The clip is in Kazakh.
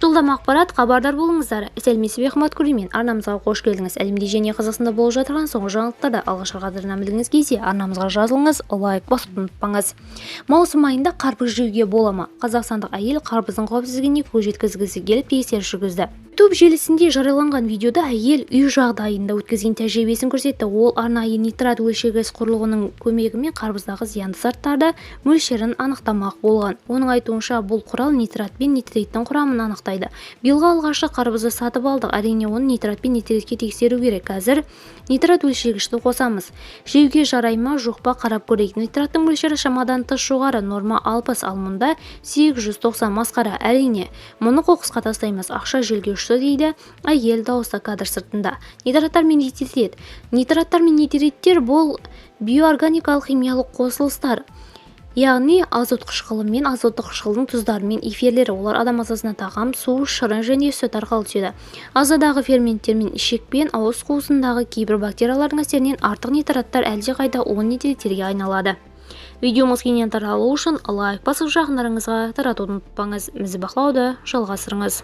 Жылдам ақпарат, хабардар болыңыздар. Сәлеметсіз бе, қымбатты көрермен, арнамызға қош келдіңіз. Әлемде және Қазақстанда болып жатырған соңғы жаңалықтарды алғашқы қадірін білгіңіз келсе, арнамызға жазылыңыз, лайк басып ұмытпаңыз. Маусым айында қарбыз жеуге бола ма? Қазақстандық әйел қарбыздың қауіпсіздігіне көз жеткізгісі келіп тексеріс жүргізді. YouTube желісінде жарияланған видеода әйел үй жағдайында өткізген тәжірибесін көрсетті. Ол арнайы нитрат өлшегіш құрылғының көмегімен қарбыздағы зиянды заттарды мөлшерін анықтамақ болған. Оның айтуынша, бұл құрал нитрат пен нитриттің құрамын анықтайды. Биылғы алғашқы қарбызды сатып алдық. Әрине, оны нитрат пен нитритке тексеру керек. Қазір нитрат өлшегішті қосамыз. Жеуге жарай ма, жоқ па қарап көрейік. Нитраттың мөлшері шамадан тыс жоғары, норма 60, ал мұнда 890. Масқара. Әрине, мұны қоқысқа тастаймыз. Ақша желге дейді әйел дауысты кадр сыртында. Нитраттар мен нитрит. Нитраттар мен нитриттер бұл биоорганикалық химиялық қосылыстар. Яғни азот қышқылы мен азоттық қышқылдың тұздары мен эфирлері. Олар адам ағзасына тағам, су, шырын және сүт арқылы түседі. Ағзадағы ферменттер мен ішек пен ауыз қуысындағы кейбір бактериялардың әсерінен артық нитраттар әлдеқайда оң нитриттерге айналады. Видеомыз кеңінен таралу үшін лайк басып, жақындарыңызға таратуды ұмытпаңыз. Бізді бақылауды жалғастырыңыз.